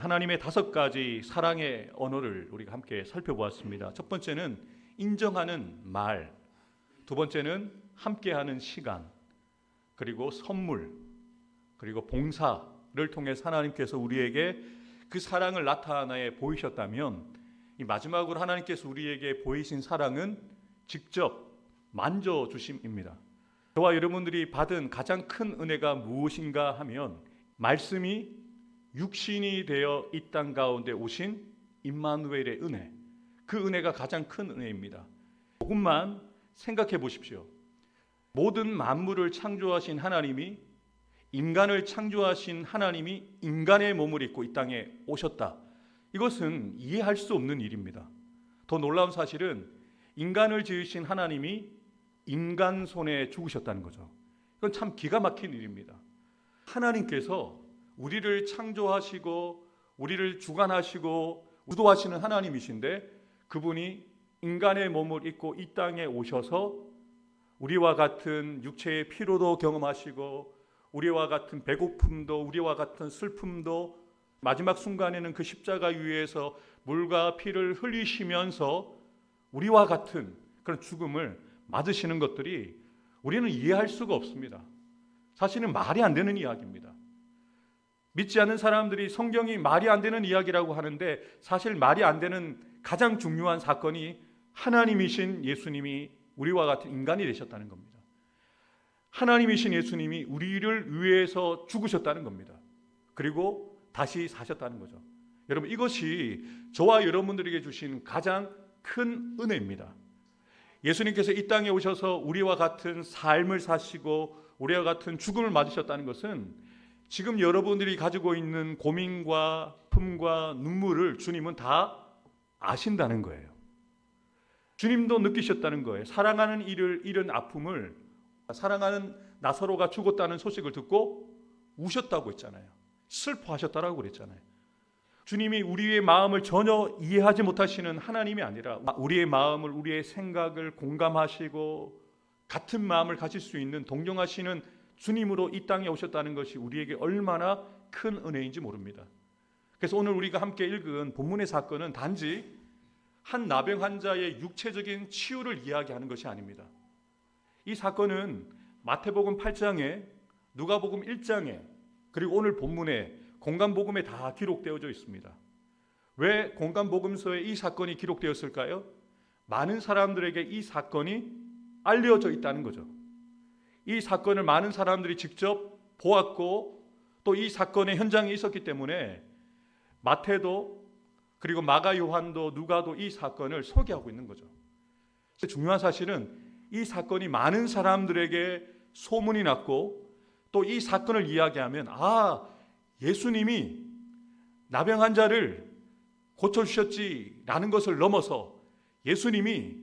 하나님의 5가지 사랑의 언어를 우리가 함께 살펴보았습니다. 첫 번째는 인정하는 말, 두 번째는 함께하는 시간, 그리고 선물, 그리고 봉사를 통해 하나님께서 우리에게 그 사랑을 나타내 보이셨다면, 이 마지막으로 하나님께서 우리에게 보이신 사랑은 직접 만져주심입니다. 저와 여러분들이 받은 가장 큰 은혜가 무엇인가 하면, 말씀이 육신이 되어 이 땅 가운데 오신 임마누엘의 은혜, 그 은혜가 가장 큰 은혜입니다. 조금만 생각해 보십시오. 모든 만물을 창조하신 하나님이, 인간을 창조하신 하나님이 인간의 몸을 입고 이 땅에 오셨다. 이것은 이해할 수 없는 일입니다. 더 놀라운 사실은 인간을 지으신 하나님이 인간 손에 죽으셨다는 거죠. 이건 참 기가 막힌 일입니다. 하나님께서 우리를 창조하시고 우리를 주관하시고 우도하시는 하나님이신데, 그분이 인간의 몸을 입고 이 땅에 오셔서 우리와 같은 육체의 피로도 경험하시고, 우리와 같은 배고픔도, 우리와 같은 슬픔도, 마지막 순간에는 그 십자가 위에서 물과 피를 흘리시면서 우리와 같은 그런 죽음을 맞으시는 것들이 우리는 이해할 수가 없습니다. 사실은 말이 안 되는 이야기입니다. 믿지 않는 사람들이 성경이 말이 안 되는 이야기라고 하는데, 사실 말이 안 되는 가장 중요한 사건이 하나님이신 예수님이 우리와 같은 인간이 되셨다는 겁니다. 하나님이신 예수님이 우리를 위해서 죽으셨다는 겁니다. 그리고 다시 사셨다는 거죠. 여러분, 이것이 저와 여러분들에게 주신 가장 큰 은혜입니다. 예수님께서 이 땅에 오셔서 우리와 같은 삶을 사시고 우리와 같은 죽음을 맞으셨다는 것은, 지금 여러분들이 가지고 있는 고민과 품과 눈물을 주님은 다 아신다는 거예요. 주님도 느끼셨다는 거예요. 사랑하는 이를 잃은 아픔을, 사랑하는 나사로가 죽었다는 소식을 듣고 우셨다고 했잖아요. 슬퍼하셨다라고 그랬잖아요. 주님이 우리의 마음을 전혀 이해하지 못하시는 하나님이 아니라, 우리의 마음을, 우리의 생각을 공감하시고 같은 마음을 가질 수 있는, 동정하시는 주님으로 이 땅에 오셨다는 것이 우리에게 얼마나 큰 은혜인지 모릅니다. 그래서 오늘 우리가 함께 읽은 본문의 사건은 단지 한 나병 환자의 육체적인 치유를 이야기하는 것이 아닙니다. 이 사건은 마태복음 8장에, 누가복음 1장에, 그리고 오늘 본문에 공간복음에 다 기록되어져 있습니다. 왜 공간복음서에 이 사건이 기록되었을까요? 많은 사람들에게 이 사건이 알려져 있다는 거죠. 이 사건을 많은 사람들이 직접 보았고, 또 이 사건의 현장에 있었기 때문에 마태도, 그리고 마가, 요한도, 누가도 이 사건을 소개하고 있는 거죠. 중요한 사실은 이 사건이 많은 사람들에게 소문이 났고, 또 이 사건을 이야기하면, 예수님이 나병 환자를 고쳐주셨지라는 것을 넘어서 예수님이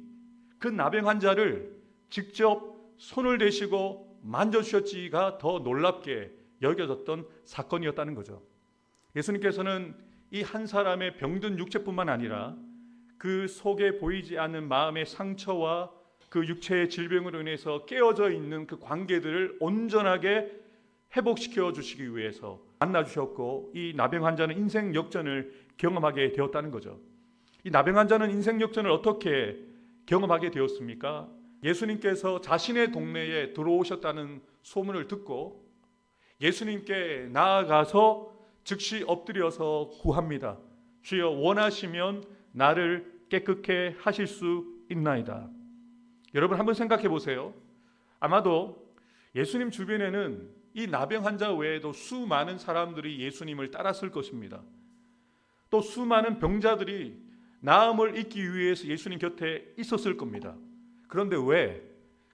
그 나병 환자를 직접 손을 대시고 만져주셨지가 더 놀랍게 여겨졌던 사건이었다는 거죠. 예수님께서는 이 한 사람의 병든 육체뿐만 아니라 그 속에 보이지 않는 마음의 상처와 그 육체의 질병으로 인해서 깨어져 있는 그 관계들을 온전하게 회복시켜 주시기 위해서 만나주셨고, 이 나병 환자는 인생 역전을 경험하게 되었다는 거죠. 이 나병 환자는 인생 역전을 어떻게 경험하게 되었습니까? 예수님께서 자신의 동네에 들어오셨다는 소문을 듣고 예수님께 나아가서 즉시 엎드려서 구합니다. 주여, 원하시면 나를 깨끗게 하실 수 있나이다. 여러분, 한번 생각해 보세요. 아마도 예수님 주변에는 이 나병 환자 외에도 수많은 사람들이 예수님을 따랐을 것입니다. 또 수많은 병자들이 나음을 잊기 위해서 예수님 곁에 있었을 겁니다. 그런데 왜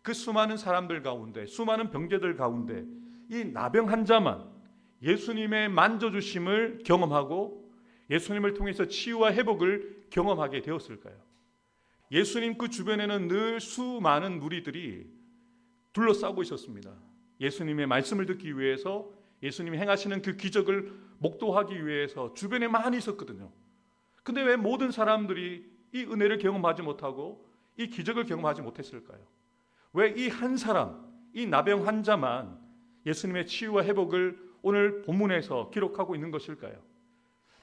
그 수많은 사람들 가운데, 수많은 병자들 가운데 이 나병 환자만 예수님의 만져주심을 경험하고 예수님을 통해서 치유와 회복을 경험하게 되었을까요? 예수님 그 주변에는 늘 수많은 무리들이 둘러싸고 있었습니다. 예수님의 말씀을 듣기 위해서, 예수님이 행하시는 그 기적을 목도하기 위해서 주변에 많이 있었거든요. 근데 왜 모든 사람들이 이 은혜를 경험하지 못하고 이 기적을 경험하지 못했을까요? 왜 이 한 사람, 이 나병 환자만 예수님의 치유와 회복을 오늘 본문에서 기록하고 있는 것일까요?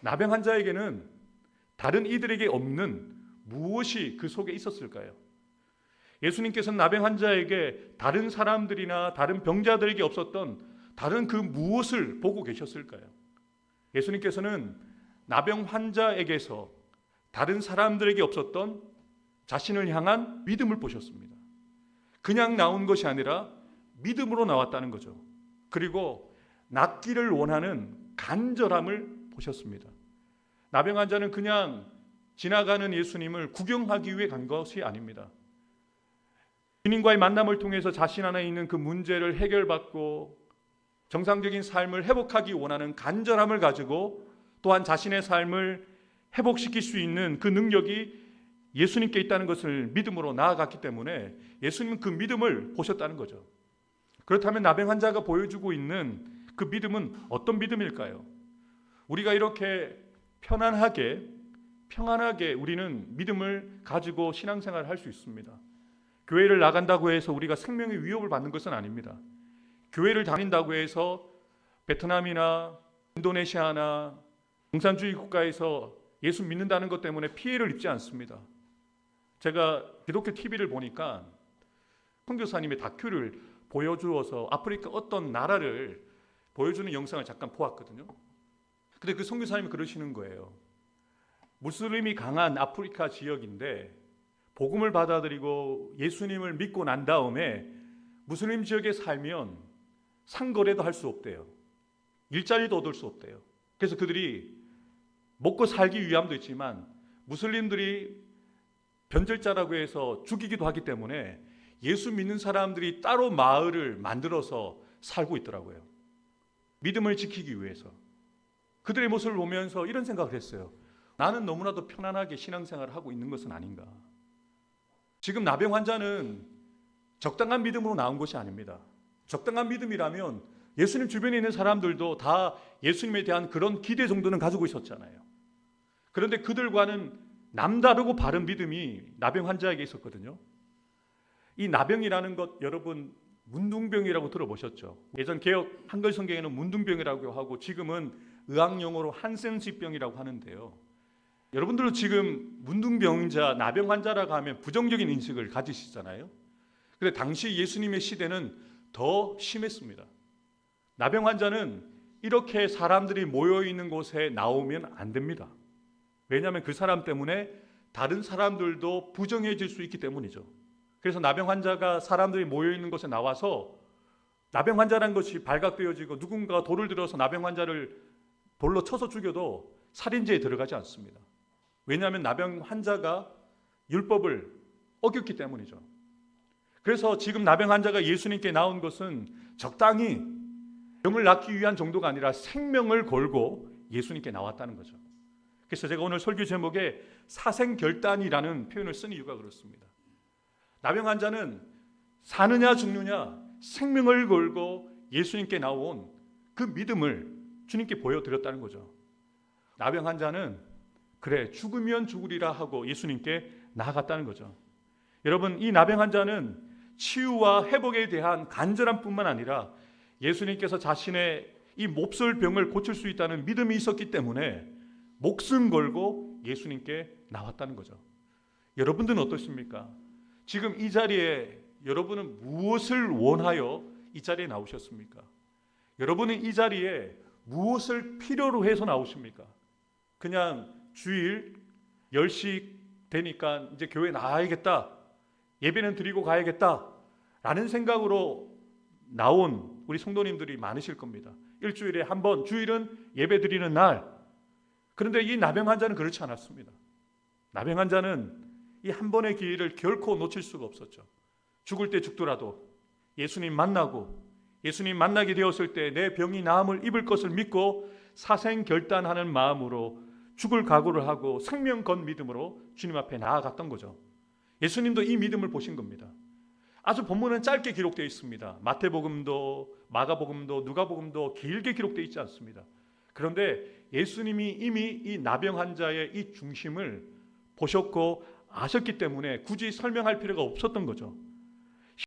나병 환자에게는 다른 이들에게 없는 무엇이 그 속에 있었을까요? 예수님께서는 나병 환자에게 다른 사람들이나 다른 병자들에게 없었던 다른 그 무엇을 보고 계셨을까요? 예수님께서는 나병 환자에게서 다른 사람들에게 없었던 자신을 향한 믿음을 보셨습니다. 그냥 나온 것이 아니라 믿음으로 나왔다는 거죠. 그리고 낫기를 원하는 간절함을 보셨습니다. 나병 환자는 그냥 지나가는 예수님을 구경하기 위해 간 것이 아닙니다. 주님과의 만남을 통해서 자신 안에 있는 그 문제를 해결받고 정상적인 삶을 회복하기 원하는 간절함을 가지고 또한 자신의 삶을 회복시킬 수 있는 그 능력이 예수님께 있다는 것을 믿음으로 나아갔기 때문에 예수님은 그 믿음을 보셨다는 거죠. 그렇다면 나병 환자가 보여주고 있는 그 믿음은 어떤 믿음일까요? 우리가 이렇게 편안하게 우리는 믿음을 가지고 신앙생활을 할 수 있습니다. 교회를 나간다고 해서 우리가 생명의 위협을 받는 것은 아닙니다. 교회를 다닌다고 해서 베트남이나 인도네시아나 공산주의 국가에서 예수 믿는다는 것 때문에 피해를 입지 않습니다. 제가 기독교 TV를 보니까 선교사님의 다큐를 보여주어서 아프리카 어떤 나라를 보여주는 영상을 잠깐 보았거든요. 근데 그 선교사님이 그러시는 거예요. 무슬림이 강한 아프리카 지역인데 복음을 받아들이고 예수님을 믿고 난 다음에 무슬림 지역에 살면 상거래도 할 수 없대요. 일자리도 얻을 수 없대요. 그래서 그들이 먹고 살기 위함도 있지만 무슬림들이 변절자라고 해서 죽이기도 하기 때문에 예수 믿는 사람들이 따로 마을을 만들어서 살고 있더라고요. 믿음을 지키기 위해서. 그들의 모습을 보면서 이런 생각을 했어요. 나는 너무나도 편안하게 신앙생활을 하고 있는 것은 아닌가. 지금 나병 환자는 적당한 믿음으로 나온 것이 아닙니다. 적당한 믿음이라면 예수님 주변에 있는 사람들도 다 예수님에 대한 그런 기대 정도는 가지고 있었잖아요. 그런데 그들과는 남다르고 바른 믿음이 나병 환자에게 있었거든요. 이 나병이라는 것 여러분 문둥병이라고 들어보셨죠? 예전 개역 한글 성경에는 문둥병이라고 하고 지금은 의학용어로 한센시병이라고 하는데요. 여러분들도 지금 문둥병자, 나병 환자라고 하면 부정적인 인식을 가지시잖아요. 그런데 당시 예수님의 시대는 더 심했습니다. 나병 환자는 이렇게 사람들이 모여 있는 곳에 나오면 안 됩니다. 왜냐하면 그 사람 때문에 다른 사람들도 부정해질 수 있기 때문이죠. 그래서 나병 환자가 사람들이 모여 있는 곳에 나와서 나병 환자라는 것이 발각되어지고 누군가가 돌을 들어서 나병 환자를 돌로 쳐서 죽여도 살인죄에 들어가지 않습니다. 왜냐하면 나병 환자가 율법을 어겼기 때문이죠. 그래서 지금 나병 환자가 예수님께 나온 것은 적당히 병을 낫기 위한 정도가 아니라 생명을 걸고 예수님께 나왔다는 거죠. 그래서 제가 오늘 설교 제목에 사생결단이라는 표현을 쓴 이유가 그렇습니다. 나병 환자는 사느냐 죽느냐 생명을 걸고 예수님께 나온 그 믿음을 주님께 보여드렸다는 거죠. 나병 환자는 그래 죽으면 죽으리라 하고 예수님께 나아갔다는 거죠. 여러분 이 나병 환자는 치유와 회복에 대한 간절함뿐만 아니라 예수님께서 자신의 이 몹쓸 병을 고칠 수 있다는 믿음이 있었기 때문에 목숨 걸고 예수님께 나왔다는 거죠. 여러분들은 어떠십니까? 지금 이 자리에 여러분은 무엇을 원하여 이 자리에 나오셨습니까? 여러분은 이 자리에 무엇을 필요로 해서 나오십니까? 그냥 주일 10시 되니까 이제 교회 나가야겠다, 예배는 드리고 가야겠다 라는 생각으로 나온 우리 성도님들이 많으실 겁니다. 일주일에 한 번, 주일은 예배 드리는 날. 그런데 이 나병 환자는 그렇지 않았습니다. 나병 환자는 이 한 번의 기회를 결코 놓칠 수가 없었죠. 죽을 때 죽더라도 예수님 만나고 예수님 만나게 되었을 때 내 병이 나음을 입을 것을 믿고 사생결단하는 마음으로 죽을 각오를 하고 생명 건 믿음으로 주님 앞에 나아갔던 거죠. 예수님도 이 믿음을 보신 겁니다. 아주 본문은 짧게 기록되어 있습니다. 마태복음도 마가복음도 누가복음도 길게 기록되어 있지 않습니다. 그런데 예수님이 이미 이 나병 환자의 이 중심을 보셨고 아셨기 때문에 굳이 설명할 필요가 없었던 거죠.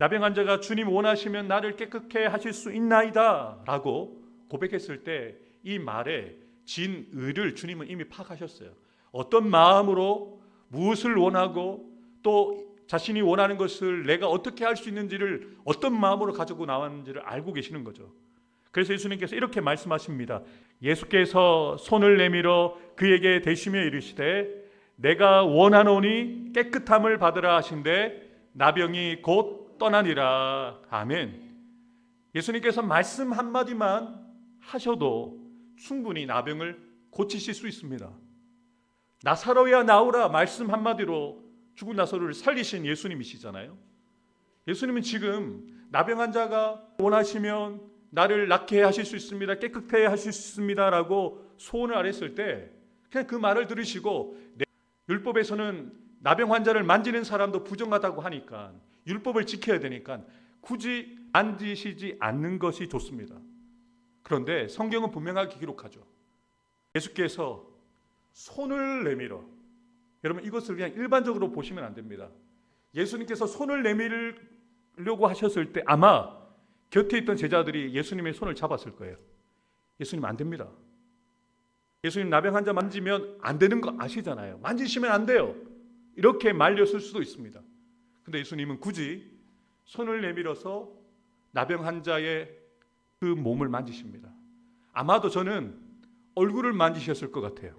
나병 환자가 주님 원하시면 나를 깨끗게 하실 수 있나이다 라고 고백했을 때 이 말에 진의를 주님은 이미 파악하셨어요. 어떤 마음으로 무엇을 원하고 또 자신이 원하는 것을 내가 어떻게 할 수 있는지를 어떤 마음으로 가지고 나왔는지를 알고 계시는 거죠. 그래서 예수님께서 이렇게 말씀하십니다. 예수께서 손을 내밀어 그에게 대시며 이르시되 내가 원하노니 깨끗함을 받으라 하신대 나병이 곧 떠나니라. 아멘. 예수님께서 말씀 한마디만 하셔도 충분히 나병을 고치실 수 있습니다. 나사로야 나오라 말씀 한마디로 죽은 나사로를 살리신 예수님이시잖아요. 예수님은 지금 나병 환자가 원하시면 나를 낫게 하실 수 있습니다. 깨끗하게 하실 수 있습니다. 라고 소원을 아뢰었을 때 그냥 그 말을 들으시고 율법에서는 나병 환자를 만지는 사람도 부정하다고 하니까 율법을 지켜야 되니까 굳이 만지시지 않는 것이 좋습니다. 그런데 성경은 분명하게 기록하죠. 예수께서 손을 내밀어, 여러분 이것을 그냥 일반적으로 보시면 안 됩니다. 예수님께서 손을 내밀려고 하셨을 때 아마 곁에 있던 제자들이 예수님의 손을 잡았을 거예요. 예수님 안 됩니다. 예수님 나병 환자 만지면 안 되는 거 아시잖아요. 만지시면 안 돼요. 이렇게 말렸을 수도 있습니다. 근데 예수님은 굳이 손을 내밀어서 나병 환자의 그 몸을 만지십니다. 아마도 저는 얼굴을 만지셨을 것 같아요.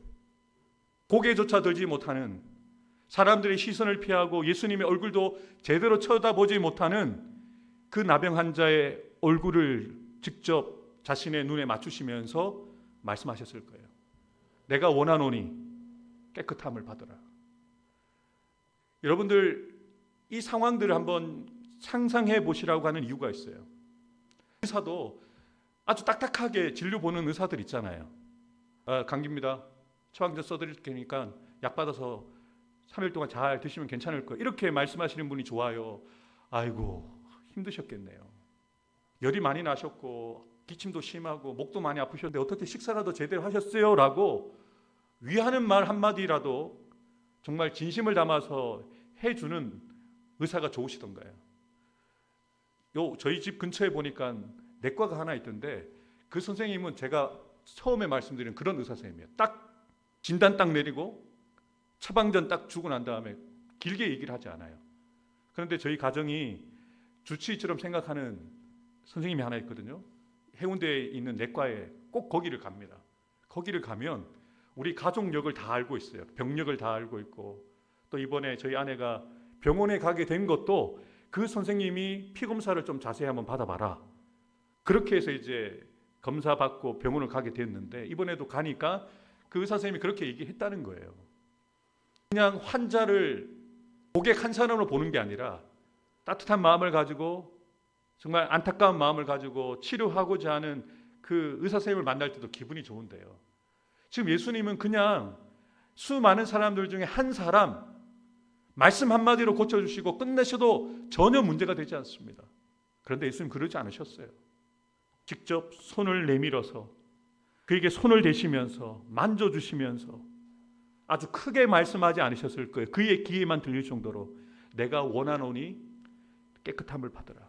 고개조차 들지 못하는, 사람들의 시선을 피하고 예수님의 얼굴도 제대로 쳐다보지 못하는 그 나병 환자의 얼굴을 직접 자신의 눈에 맞추시면서 말씀하셨을 거예요. 내가 원하노니 깨끗함을 받으라. 여러분들 이 상황들을 한번 상상해 보시라고 하는 이유가 있어요. 의사도 아주 딱딱하게 진료 보는 의사들 있잖아요. 감기입니다. 처방전 써드릴 테니까 약 받아서 3일 동안 잘 드시면 괜찮을 거예요. 이렇게 말씀하시는 분이 좋아요. 아이고 힘드셨겠네요. 열이 많이 나셨고 기침도 심하고 목도 많이 아프셨는데 어떻게 식사라도 제대로 하셨어요? 라고 위하는 말 한마디라도 정말 진심을 담아서 해주는 의사가 좋으시던가요? 저희 집 근처에 보니까 내과가 하나 있던데 그 선생님은 제가 처음에 말씀드린 그런 의사 선생님이에요. 딱 진단 딱 내리고 처방전 딱 주고 난 다음에 길게 얘기를 하지 않아요. 그런데 저희 가정이 주치의처럼 생각하는 선생님이 하나 있거든요. 해운대에 있는 내과에 꼭 거기를 갑니다. 거기를 가면 우리 가족력을 다 알고 있어요. 병력을 다 알고 있고 또 이번에 저희 아내가 병원에 가게 된 것도 그 선생님이 피 검사를 좀 자세히 한번 받아봐라. 그렇게 해서 이제 검사 받고 병원을 가게 됐는데 이번에도 가니까 그 의사 선생님이 그렇게 얘기했다는 거예요. 그냥 환자를 고객 한 사람으로 보는 게 아니라 따뜻한 마음을 가지고 정말 안타까운 마음을 가지고 치료하고자 하는 그 의사 선생님을 만날 때도 기분이 좋은데요. 지금 예수님은 그냥 수많은 사람들 중에 한 사람 말씀 한마디로 고쳐주시고 끝내셔도 전혀 문제가 되지 않습니다. 그런데 예수님 그러지 않으셨어요. 직접 손을 내밀어서 그에게 손을 대시면서 만져주시면서 아주 크게 말씀하지 않으셨을 거예요. 그의 귀에만 들릴 정도로 내가 원하노니 깨끗함을 받으라.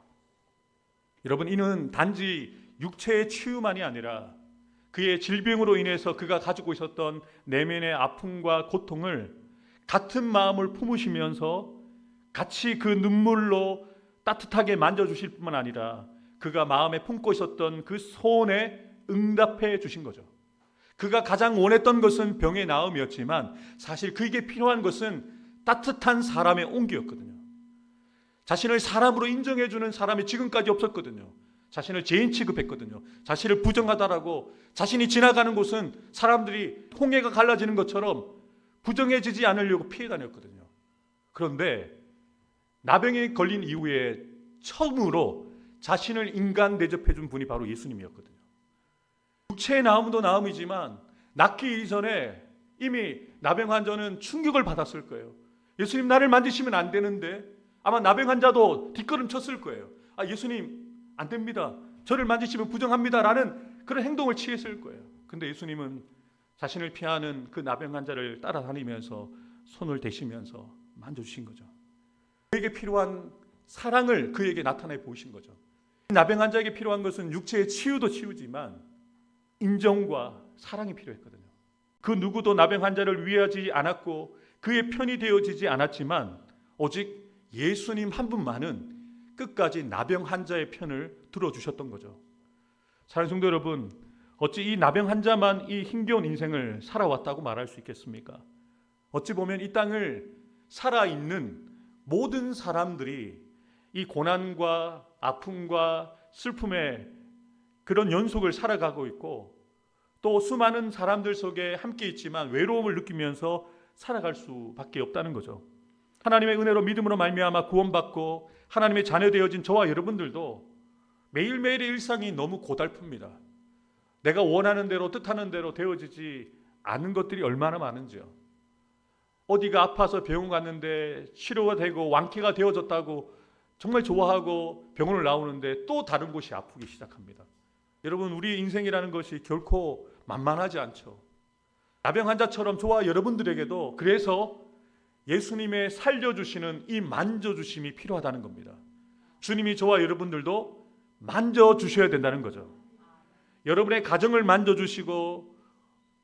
여러분 이는 단지 육체의 치유만이 아니라 그의 질병으로 인해서 그가 가지고 있었던 내면의 아픔과 고통을 같은 마음을 품으시면서 같이 그 눈물로 따뜻하게 만져주실 뿐만 아니라 그가 마음에 품고 있었던 그 소원에 응답해 주신 거죠. 그가 가장 원했던 것은 병의 나음이었지만 사실 그에게 필요한 것은 따뜻한 사람의 온기였거든요. 자신을 사람으로 인정해주는 사람이 지금까지 없었거든요. 자신을 죄인 취급했거든요. 자신을 부정하다라고 자신이 지나가는 곳은 사람들이 홍해가 갈라지는 것처럼 부정해지지 않으려고 피해 다녔거든요. 그런데 나병에 걸린 이후에 처음으로 자신을 인간 대접해준 분이 바로 예수님이었거든요. 육체의 나음도 나음이지만 낫기 이전에 이미 나병 환자는 충격을 받았을 거예요. 예수님 나를 만지시면 안 되는데 아마 나병 환자도 뒷걸음 쳤을 거예요. 예수님 안 됩니다. 저를 만지시면 부정합니다. 라는 그런 행동을 취했을 거예요. 근데 예수님은 자신을 피하는 그 나병 환자를 따라다니면서 손을 대시면서 만져주신 거죠. 그에게 필요한 사랑을 그에게 나타내 보이신 거죠. 나병 환자에게 필요한 것은 육체의 치유도 치유지만 인정과 사랑이 필요했거든요. 그 누구도 나병 환자를 위하지 않았고 그의 편이 되어지지 않았지만 오직 예수님 한 분만은 끝까지 나병 환자의 편을 들어주셨던 거죠. 사랑하는 성도 여러분, 어찌 이 나병 환자만 이 힘겨운 인생을 살아왔다고 말할 수 있겠습니까? 어찌 보면 이 땅을 살아있는 모든 사람들이 이 고난과 아픔과 슬픔의 그런 연속을 살아가고 있고 또 수많은 사람들 속에 함께 있지만 외로움을 느끼면서 살아갈 수밖에 없다는 거죠. 하나님의 은혜로 믿음으로 말미암아 구원받고 하나님의 자녀 되어진 저와 여러분들도 매일매일의 일상이 너무 고달픕니다. 내가 원하는 대로 뜻하는 대로 되어지지 않은 것들이 얼마나 많은지요. 어디가 아파서 병원 갔는데 치료가 되고 완쾌가 되어졌다고 정말 좋아하고 병원을 나오는데 또 다른 곳이 아프기 시작합니다. 여러분, 우리 인생이라는 것이 결코 만만하지 않죠. 나병 환자처럼 저와 여러분들에게도 그래서 예수님의 살려주시는 이 만져주심이 필요하다는 겁니다. 주님이 저와 여러분들도 만져주셔야 된다는 거죠. 여러분의 가정을 만져주시고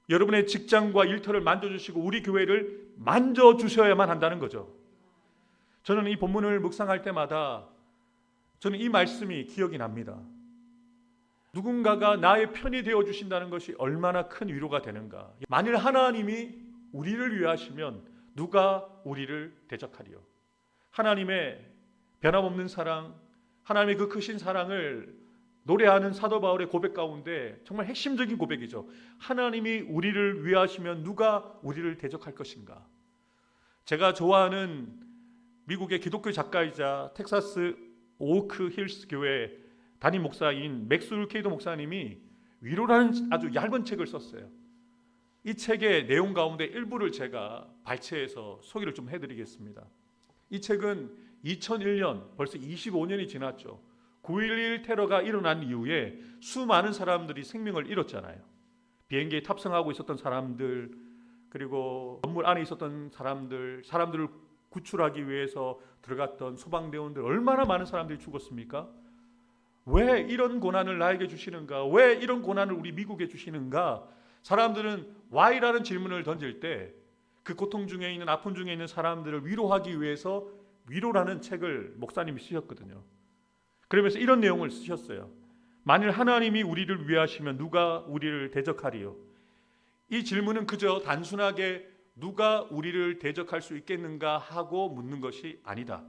여러분의 직장과 일터를 만져주시고 우리 교회를 만져주셔야만 한다는 거죠. 저는 이 본문을 묵상할 때마다 저는 이 말씀이 기억이 납니다. 누군가가 나의 편이 되어주신다는 것이 얼마나 큰 위로가 되는가. 만일 하나님이 우리를 위하시면 누가 우리를 대적하리요. 하나님의 변함없는 사랑, 하나님의 그 크신 사랑을 노래하는 사도 바울의 고백 가운데 정말 핵심적인 고백이죠. 하나님이 우리를 위하시면 누가 우리를 대적할 것인가. 제가 좋아하는 미국의 기독교 작가이자 텍사스 오크 힐스 교회 담임 목사인 맥스 루케이도 목사님이 위로라는 아주 얇은 책을 썼어요. 이 책의 내용 가운데 일부를 제가 발췌해서 소개를 좀 해드리겠습니다. 이 책은 2001년 벌써 25년이 지났죠. 9.11 테러가 일어난 이후에 수많은 사람들이 생명을 잃었잖아요. 비행기에 탑승하고 있었던 사람들, 그리고 건물 안에 있었던 사람들을 구출하기 위해서 들어갔던 소방대원들, 얼마나 많은 사람들이 죽었습니까? 왜 이런 고난을 나에게 주시는가? 왜 이런 고난을 우리 미국에 주시는가? 사람들은 Why라는 질문을 던질 때 그 고통 중에 있는 아픔 중에 있는 사람들을 위로하기 위해서 위로라는 책을 목사님이 쓰셨거든요. 그러면서 이런 내용을 쓰셨어요. 만일 하나님이 우리를 위하시면 누가 우리를 대적하리요? 이 질문은 그저 단순하게 누가 우리를 대적할 수 있겠는가 하고 묻는 것이 아니다.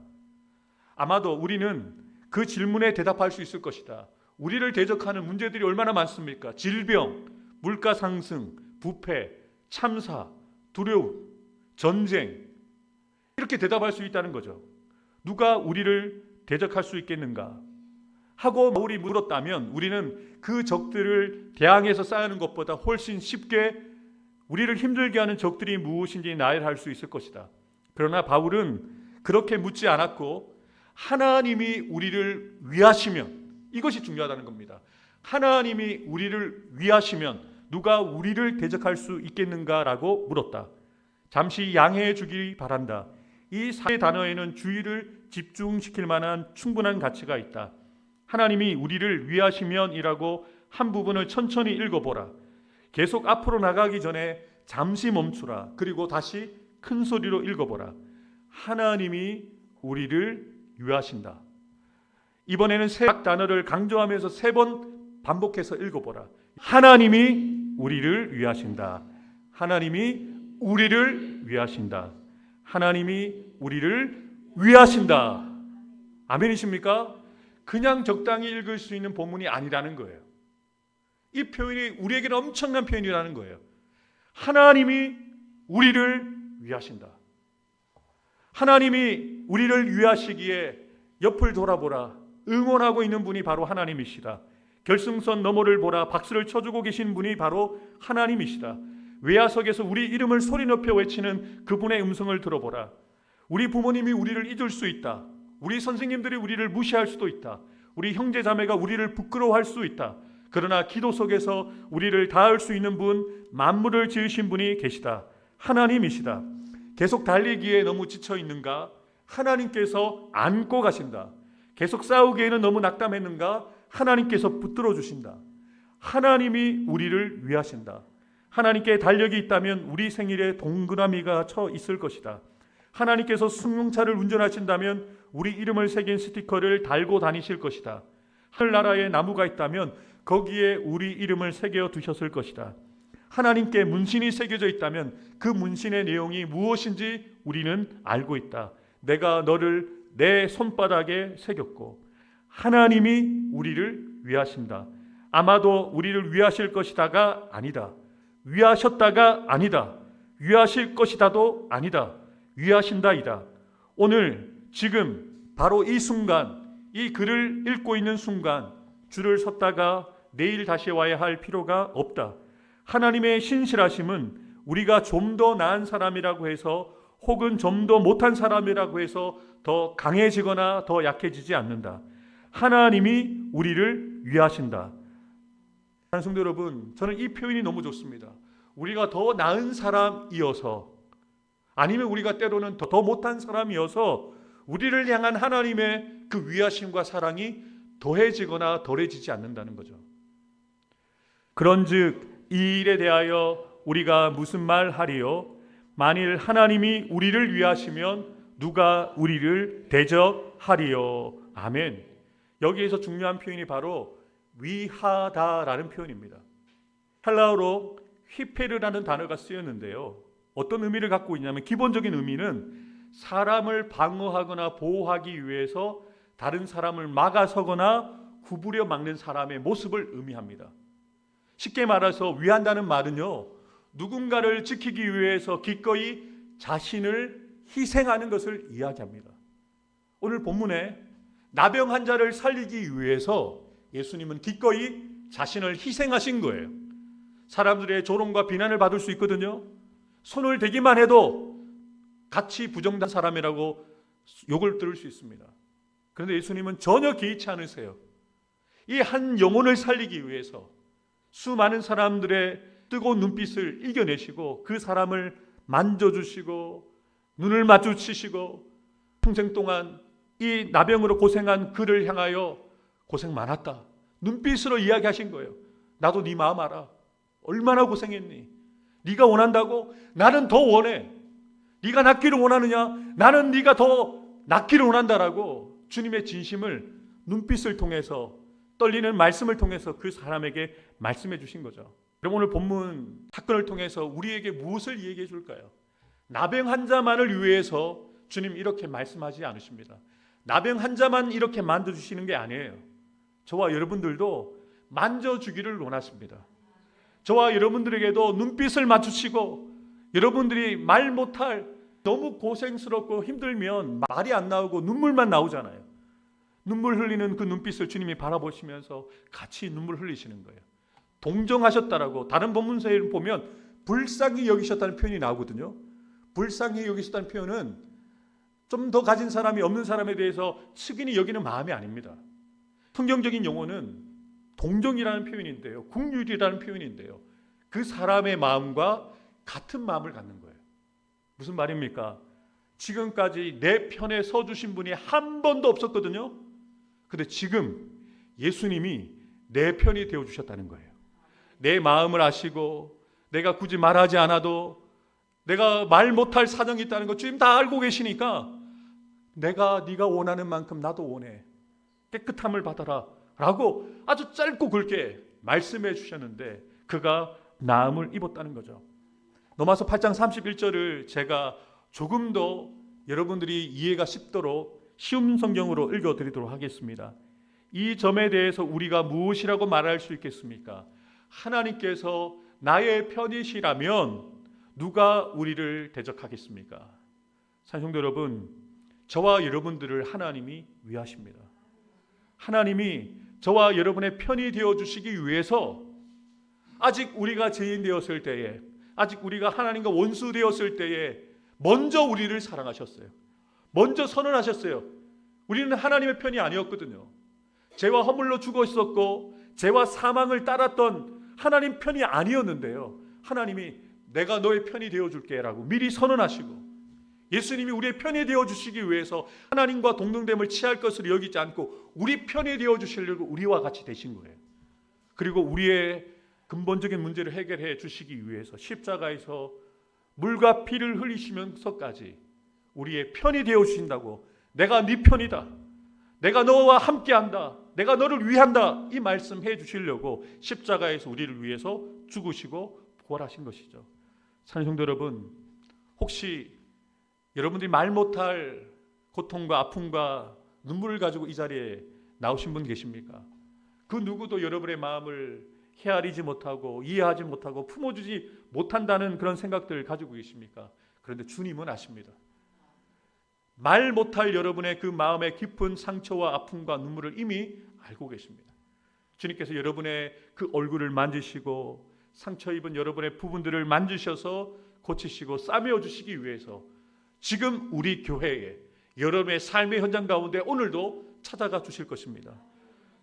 아마도 우리는 그 질문에 대답할 수 있을 것이다. 우리를 대적하는 문제들이 얼마나 많습니까? 질병, 물가 상승, 부패, 참사, 두려움, 전쟁, 이렇게 대답할 수 있다는 거죠. 누가 우리를 대적할 수 있겠는가 하고 바울이 물었다면 우리는 그 적들을 대항해서 싸우는 것보다 훨씬 쉽게 우리를 힘들게 하는 적들이 무엇인지 나열할 수 있을 것이다. 그러나 바울은 그렇게 묻지 않았고 하나님이 우리를 위하시면, 이것이 중요하다는 겁니다. 하나님이 우리를 위하시면 누가 우리를 대적할 수 있겠는가라고 물었다. 잠시 양해해 주기 바란다. 이 세 단어에는 주의를 집중시킬 만한 충분한 가치가 있다. 하나님이 우리를 위하시면이라고 한 부분을 천천히 읽어보라. 계속 앞으로 나가기 전에 잠시 멈추라. 그리고 다시 큰 소리로 읽어보라. 하나님이 우리를 위하신다. 이번에는 세 단어를 강조하면서 3번 반복해서 읽어보라. 하나님이 우리를 위하신다. 하나님이 우리를 위하신다. 하나님이 우리를 위하신다. 아멘이십니까? 그냥 적당히 읽을 수 있는 본문이 아니라는 거예요. 이 표현이 우리에게는 엄청난 표현이라는 거예요. 하나님이 우리를 위하신다. 하나님이 우리를 위하시기에 옆을 돌아보라. 응원하고 있는 분이 바로 하나님이시다. 결승선 너머를 보라. 박수를 쳐주고 계신 분이 바로 하나님이시다. 외야석에서 우리 이름을 소리 높여 외치는 그분의 음성을 들어보라. 우리 부모님이 우리를 잊을 수 있다. 우리 선생님들이 우리를 무시할 수도 있다. 우리 형제자매가 우리를 부끄러워할 수 있다. 그러나 기도 속에서 우리를 닿을 수 있는 분, 만물을 지으신 분이 계시다. 하나님이시다. 계속 달리기에 너무 지쳐 있는가? 하나님께서 안고 가신다. 계속 싸우기에는 너무 낙담했는가? 하나님께서 붙들어 주신다. 하나님이 우리를 위하신다. 하나님께 달력이 있다면 우리 생일에 동그라미가 쳐 있을 것이다. 하나님께서 승용차를 운전하신다면 우리 이름을 새긴 스티커를 달고 다니실 것이다. 하늘나라에 나무가 있다면 거기에 우리 이름을 새겨 두셨을 것이다. 하나님께 문신이 새겨져 있다면 그 문신의 내용이 무엇인지 우리는 알고 있다. 내가 너를 내 손바닥에 새겼고 하나님이 우리를 위하신다. 아마도 우리를 위하실 것이다가 아니다. 위하셨다가 아니다. 위하실 것이다도 아니다. 위하신다이다. 오늘 지금 바로 이 순간, 이 글을 읽고 있는 순간 줄을 섰다가 내일 다시 와야 할 필요가 없다. 하나님의 신실하심은 우리가 좀 더 나은 사람이라고 해서 혹은 좀 더 못한 사람이라고 해서 더 강해지거나 더 약해지지 않는다. 하나님이 우리를 위하신다. 성도 여러분, 저는 이 표현이 너무 좋습니다. 우리가 더 나은 사람이어서 아니면 우리가 때로는 더 못한 사람이어서 우리를 향한 하나님의 그 위하심과 사랑이 더해지거나 덜해지지 않는다는 거죠. 그런즉 이 일에 대하여 우리가 무슨 말 하리요? 만일 하나님이 우리를 위하시면 누가 우리를 대적하리요? 아멘. 여기에서 중요한 표현이 바로 위하다라는 표현입니다. 헬라어로 휘페르라는 단어가 쓰였는데요. 어떤 의미를 갖고 있냐면 기본적인 의미는 사람을 방어하거나 보호하기 위해서 다른 사람을 막아서거나 구부려 막는 사람의 모습을 의미합니다. 쉽게 말해서 위한다는 말은요, 누군가를 지키기 위해서 기꺼이 자신을 희생하는 것을 이야기합니다. 오늘 본문에 나병 환자를 살리기 위해서 예수님은 기꺼이 자신을 희생하신 거예요. 사람들의 조롱과 비난을 받을 수 있거든요. 손을 대기만 해도 같이 부정단 사람이라고 욕을 들을 수 있습니다. 그런데 예수님은 전혀 개의치 않으세요. 이 한 영혼을 살리기 위해서 수많은 사람들의 뜨거운 눈빛을 이겨내시고 그 사람을 만져주시고 눈을 마주치시고 평생 동안 이 나병으로 고생한 그를 향하여 고생 많았다. 눈빛으로 이야기하신 거예요. 나도 네 마음 알아. 얼마나 고생했니? 네가 원한다고? 나는 더 원해. 네가 낫기를 원하느냐? 나는 네가 더 낫기를 원한다라고 주님의 진심을 눈빛을 통해서 떨리는 말씀을 통해서 그 사람에게 말씀해 주신 거죠. 그럼 오늘 본문 사건을 통해서 우리에게 무엇을 얘기해 줄까요? 나병 환자만을 위해서 주님 이렇게 말씀하지 않으십니다. 나병 환자만 이렇게 만져주시는 게 아니에요. 저와 여러분들도 만져주기를 원하십니다. 저와 여러분들에게도 눈빛을 맞추시고 여러분들이 말 못할 너무 고생스럽고 힘들면 말이 안 나오고 눈물만 나오잖아요. 눈물 흘리는 그 눈빛을 주님이 바라보시면서 같이 눈물 흘리시는 거예요. 동정하셨다라고 다른 본문서에 보면 불쌍히 여기셨다는 표현이 나오거든요. 불쌍히 여기셨다는 표현은 좀 더 가진 사람이 없는 사람에 대해서 측은히 여기는 마음이 아닙니다. 성경적인 용어는 동정이라는 표현인데요. 국률이라는 표현인데요. 그 사람의 마음과 같은 마음을 갖는 거예요. 무슨 말입니까? 지금까지 내 편에 서주신 분이 한 번도 없었거든요. 근데 지금 예수님이 내 편이 되어주셨다는 거예요. 내 마음을 아시고 내가 굳이 말하지 않아도 내가 말 못할 사정이 있다는 거 주님 다 알고 계시니까 내가 네가 원하는 만큼 나도 원해. 깨끗함을 받아라 라고 아주 짧고 굵게 말씀해 주셨는데 그가 나음을 입었다는 거죠. 로마서 8장 31절을 제가 조금 더 여러분들이 이해가 쉽도록 쉬운 성경으로 읽어드리도록 하겠습니다. 이 점에 대해서 우리가 무엇이라고 말할 수 있겠습니까? 하나님께서 나의 편이시라면 누가 우리를 대적하겠습니까? 사랑성도 여러분, 저와 여러분들을 하나님이 위하십니다. 하나님이 저와 여러분의 편이 되어주시기 위해서 아직 우리가 죄인 되었을 때에, 아직 우리가 하나님과 원수 되었을 때에 먼저 우리를 사랑하셨어요. 먼저 선언하셨어요. 우리는 하나님의 편이 아니었거든요. 죄와 허물로 죽어 있었고 죄와 사망을 따랐던 하나님 편이 아니었는데요. 하나님이 내가 너의 편이 되어줄게 라고 미리 선언하시고 예수님이 우리의 편이 되어주시기 위해서 하나님과 동등됨을 취할 것을 여기지 않고 우리 편이 되어주시려고 우리와 같이 되신 거예요. 그리고 우리의 근본적인 문제를 해결해 주시기 위해서 십자가에서 물과 피를 흘리시면서까지 우리의 편이 되어 주신다고, 내가 네 편이다, 내가 너와 함께한다, 내가 너를 위한다, 이 말씀해 주시려고 십자가에서 우리를 위해서 죽으시고 부활하신 것이죠. 사랑하는 성도 여러분, 혹시 여러분들이 말 못할 고통과 아픔과 눈물을 가지고 이 자리에 나오신 분 계십니까? 그 누구도 여러분의 마음을 헤아리지 못하고 이해하지 못하고 품어주지 못한다는 그런 생각들을 가지고 계십니까? 그런데 주님은 아십니다. 말 못할 여러분의 그 마음의 깊은 상처와 아픔과 눈물을 이미 알고 계십니다. 주님께서 여러분의 그 얼굴을 만지시고 상처 입은 여러분의 부분들을 만지셔서 고치시고 싸매어 주시기 위해서 지금 우리 교회에, 여러분의 삶의 현장 가운데 오늘도 찾아가 주실 것입니다.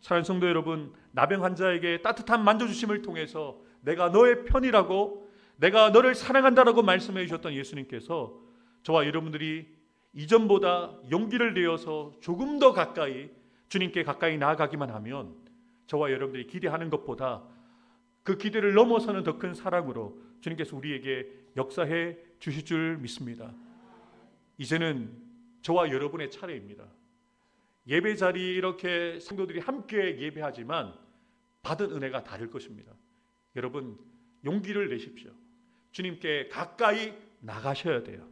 사랑하는 성도 여러분, 나병 환자에게 따뜻한 만져주심을 통해서 내가 너의 편이라고, 내가 너를 사랑한다라고 말씀해 주셨던 예수님께서 저와 여러분들이 이전보다 용기를 내어서 조금 더 가까이, 주님께 가까이 나아가기만 하면 저와 여러분들이 기대하는 것보다 그 기대를 넘어서는 더 큰 사랑으로 주님께서 우리에게 역사해 주실 줄 믿습니다. 이제는 저와 여러분의 차례입니다. 예배 자리 이렇게 성도들이 함께 예배하지만 받은 은혜가 다를 것입니다. 여러분, 용기를 내십시오. 주님께 가까이 나가셔야 돼요.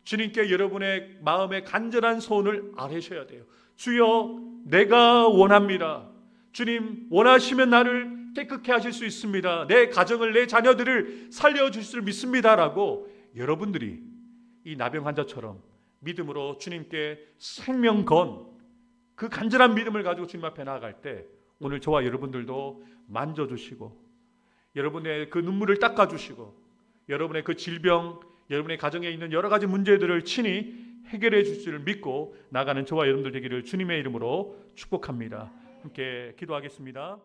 주님께 여러분의 마음의 간절한 소원을 아뢰셔야 돼요. 주여, 내가 원합니다. 주님, 원하시면 나를 깨끗게 하실 수 있습니다. 내 가정을, 내 자녀들을 살려주실 줄 믿습니다 라고 여러분들이 이 나병 환자처럼 믿음으로 주님께 생명 건 그 간절한 믿음을 가지고 주님 앞에 나아갈 때 오늘 저와 여러분들도 만져주시고 여러분의 그 눈물을 닦아주시고 여러분의 그 질병, 여러분의 가정에 있는 여러 가지 문제들을 친히 해결해 주실 줄 믿고 나가는 저와 여러분들 되기를 주님의 이름으로 축복합니다. 함께 기도하겠습니다.